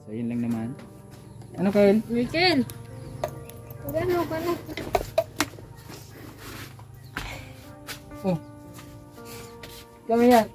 So yun lang naman. Ano Kyle? Michael! Ano ka na? Oh. Kami yan.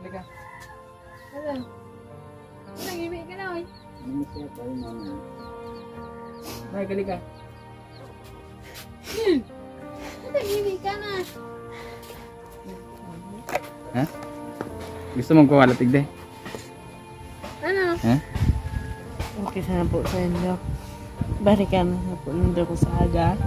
Halika. Ano? Nag-ibig ka na, oy. Ano siya tayo mga? May halika. Nag-ibig ka na. Ha? Gusto mong kuwalatig de? Ano? Ha? Okay sana po sa inyo. Balikan na po nandun ko sa aga.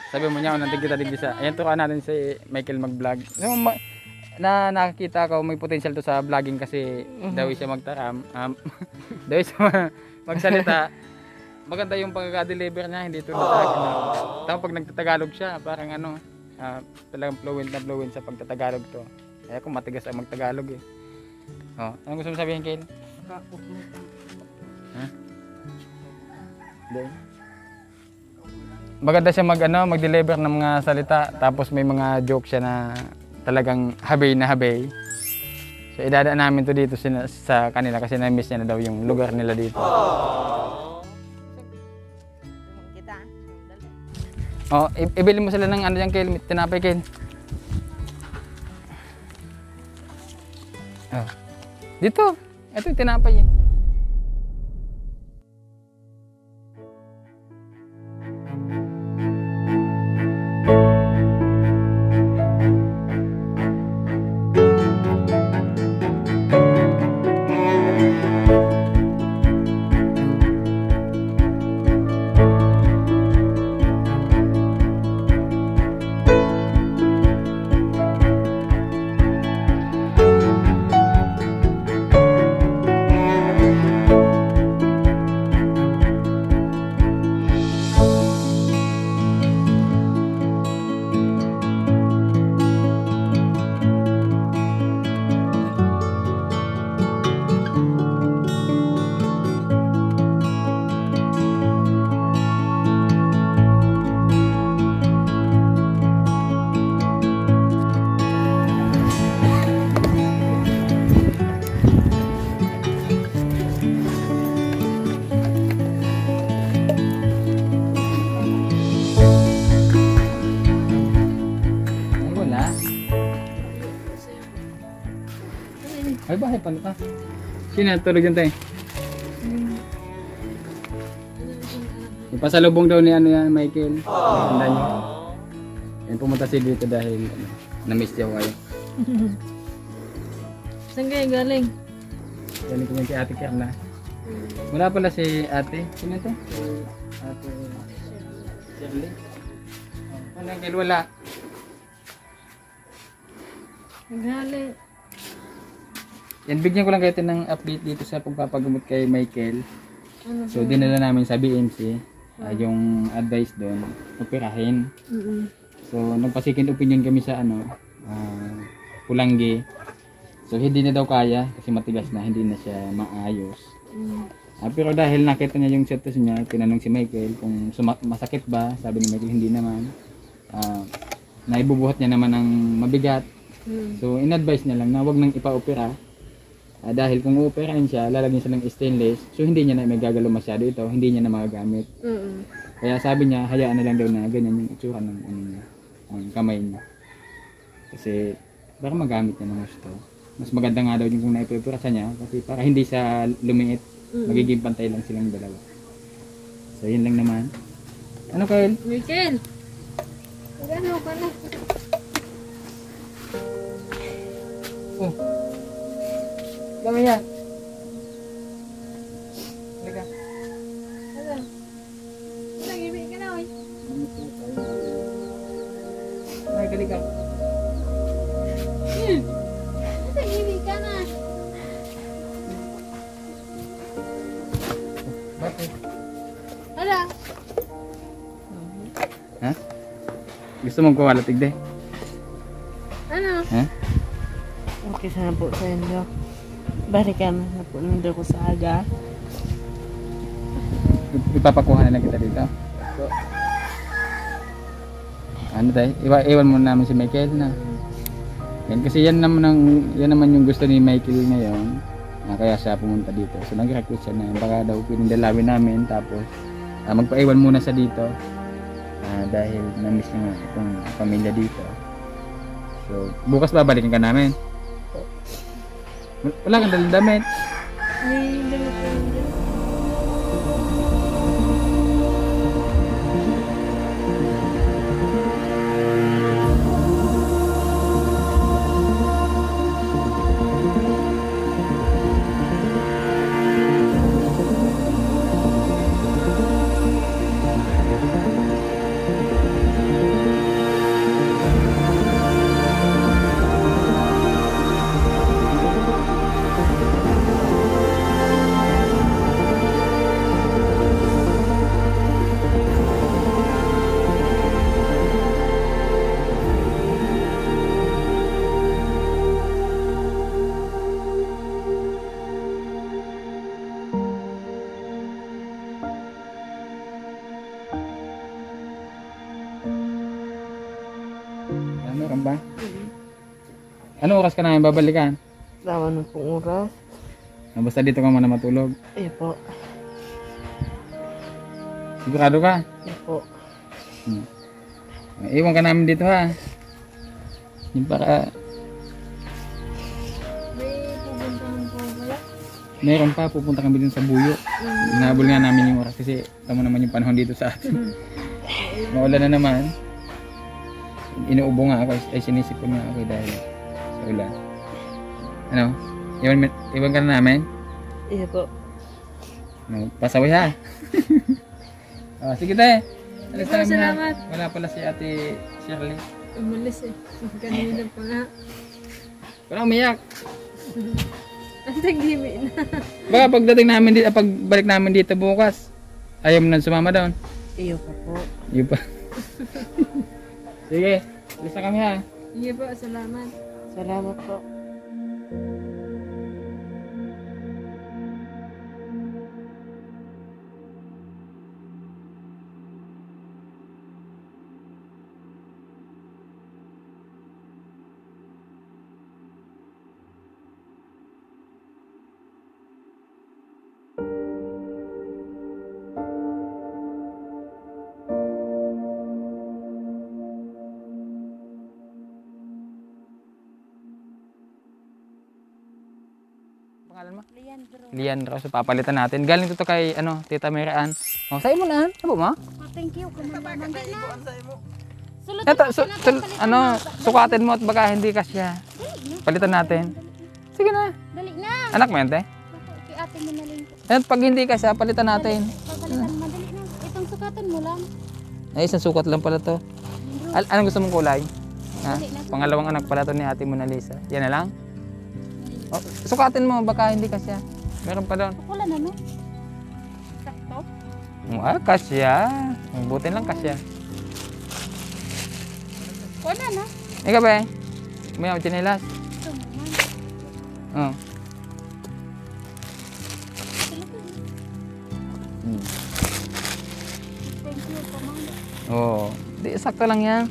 Sabi mo niya, nandig kita digisa. Ayan, turuan natin si Michael mag-vlog. So, nakakita ko may potential to sa vlogging kasi daw siya magtaram. Daw siya magsalita. Maganda yung pagka-deliver niya, hindi tulad sa akin. Tapos pag nagtatagalog siya, parang ano, talagang fluent na fluent sa pagtatagalog to. Kaya kung matigas ang magtagalog eh. Oh, anong gusto mo sabihin, Kyle? Ha? Hindi. Maganda siya mag-deliver ng mga salita, tapos may mga joke siya na talagang habay na habay. So idadaan namin to dito sa kanila kasi na-miss niya na daw yung lugar nila dito. Oh, ibili mo sila ng ano diyan, Kyle, tinapay, Kyle. Oh. Dito, ito yung tinapay eh. Ay, bahay pala ka. Sino natulog dyan tayo? Ipasalubong daw ni ano yan, Michael. Tanda niyo. Yan, pumunta si dito dahil na-miss niya kayo. Saan kayo galing? Galing ko si Ate Kerna. Wala pala si Ate. Sino ito? Ate Shirley. Ano yung Kyle? Wala. Galing. Yan, bigyan ko lang kayo ng update dito sa pagpapagamot kay Michael. Ano So, dinala namin sa BMC yung advice doon, operahin. So, nagpa-second opinion kami sa Pulanggi. So, hindi na daw kaya kasi matigas na, hindi na siya maayos. Pero dahil nakita niya yung sitwasyon niya, tinanong si Michael kung masakit ba. Sabi ni Michael, hindi naman. Naibubuhat niya naman ng mabigat. So, in-advise niya lang na wag nang ipa-opera. Dahil kung uoperahin siya, lalagyan siya ng stainless, so hindi niya na may gagalaw masyado ito, hindi niya na magagamit. Kaya sabi niya, hayaan na lang daw na ganyan yung itsura ng ano niya, ang kamay niya. Kasi baka magamit niya ng gusto. Mas maganda nga daw yung kung naipipura sa niya, kasi para hindi siya lumiit, magiging pantay lang silang dalawa. So yun lang naman. Ano Kyle? Michael! Ano ka na? Oh. Dami yan. Halika. Ano? Nag-ibig ka na, oy. Ay, halika. Nag-ibig ka na. Bakit? Hala. Ha? Gusto mong kuwalatig de? Ano? Ha? Okay sana po sa inyo. Balikan na po nandun ko sa aga. Ipapakuha na lang kita dito. Ano tayo? Iwan muna namin si Michael na. Yan, kasi yan naman yung gusto ni Michael ngayon. Kaya siya pumunta dito. So nag-request siya na baka daw pinindalawin namin. Tapos magpaiwan muna sa dito. Dahil na-miss niya nga itong pamilya dito. So bukas babalikan ka namin. Wala kang dalang damit. May damit ko yun. Meron ba? Ano oras ka namin babalikan? Tama na pong oras. Basta dito ka muna matulog. Iya po. Sigurado ka? Iya po. Iwan ka namin dito ha. Yung para May pupuntahan po kaya? meron pa, pupunta kami din sa Buyo. Nahabol nga namin yung oras kasi tamo naman yung panahon dito sa atin. Maulan na naman. Inuubo nga ako, ay sinisipon nga ako dahil sa ulan. Ano? Iwan ka na namin? Iya po. Ano, pasaway ha? Sige tayo. Alis Ikaw, na kami ha. salamat. Wala pala si Ate Shirley. Umalis eh. Kanina pa nga. Wala umiyak. Ang tag-ibig na. Baka pagdating namin dito, pagbalik namin dito bukas, ayaw mo na sumama doon. Iya pa po. Yun pa. Sige, alis na kami ha. Sige po, salamat. Salamat po. Pangalan mo? Leandro. So papalitan natin. Galing to kay Tita Marian. Oh, sa'yo mo na. Ano mo? Thank you. Kumanda na. Sulod Ito, sukatin mo at baka hindi kasya. Palitan natin. Sige na. Dali na. Anak mo yan, te? Kay ate mo na lang. At pag hindi kasya, palitan natin. Papalitan, madali na. Itong sukatan mo lang. Ay, isang sukat lang pala to. Anong gusto mong kulay? Ha? Dali na. Pangalawang anak pala to ni ate Mona Lisa. Yan na lang? Oh, sukatin mo, baka hindi kasya. Meron pa doon. Wala na no? Sakto? Kasya. Buti lang kasya. Wala na. Ikaw ba? May ako chinelas. Ito naman. Oh. Thank you, Pamang. Oo. Di, sakto lang yan.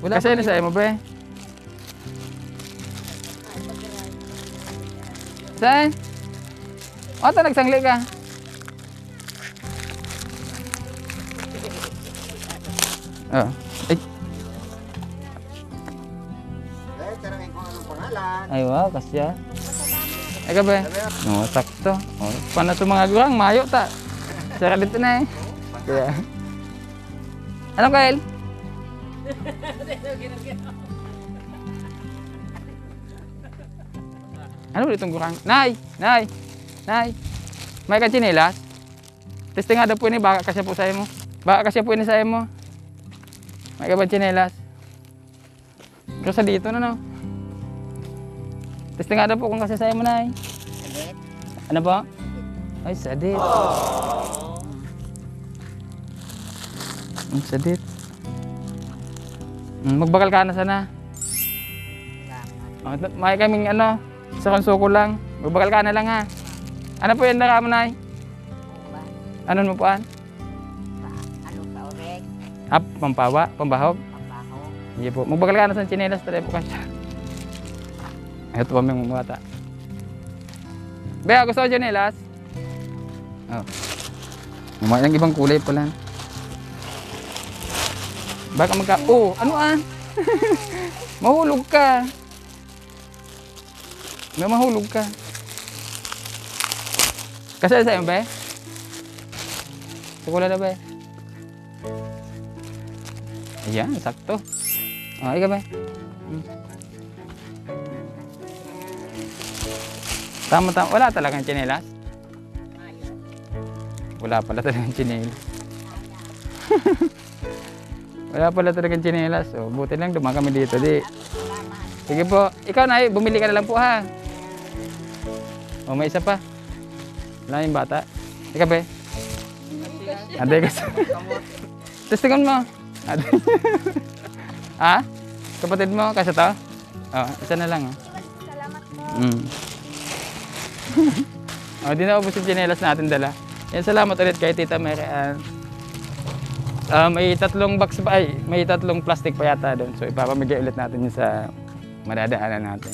Wala kasi na sa'yo mo, be? Saan? O, ito, nagsangli ka. Oh. Ay. Tanongin ko anong pangalan. Ay, wow, kasya. Ay, gabi. Oo, sakto. Oh, paano ito mga gurang? Mayo ta. Sara dito na eh. Kaya. Anong kail? Ano ulit itong gurang? Nay! Nay! Nay! May ka chinelas? Testing nga daw po ini, baka kasya po sa'yo mo. Baka kasya po ini sa'yo mo. May ka ba chinelas? Pero sa dito na no. Testing nga daw po kung kasya sa'yo mo, Nay. Ano po? Ay, sadit. Sadit. Magbakal ka na sana. Oh, may kaming ano, sa konsuko lang. Magbakal ka na lang ha. Ano po yan na mo, Nay? Ano mo poan? Ano ka orek? Hap, pampawa, pambahog. Pabaho. Hindi po. Magbakal ka na sa chinelas, tala po kasya. Ito pa may mumata. Bea, gusto ko chinelas? Oh. May ng ibang kulay pala. Baka magka... Oh, ano ah? Mahulog ka. May mahulog ka. Kasi sa'yo, be? Sukula na, be? Ayan, sakto. Oh, ikaw, be? Tama-tama. Wala talagang tsinelas? Wala pala talagang tsinelas. Wala pala talagang tsinelas. Oh, buti lang dumaan kami dito, di. Sige po. Ikaw, Nay, bumili ka na lang po, ha? O, may isa pa. Wala yung bata. Ikaw, be? Ade, kasi. Testingan mo. Ade. Ha? Kapatid mo, kasi to? O, isa na lang, oh. Salamat po. O, di na ubos yung tsinelas natin dala. Yan, salamat ulit kay Tita Mary Ann. May 3 box pa, ay, may 3 plastic pa yata doon. So, ipapamigay ulit natin yun sa madadaanan natin.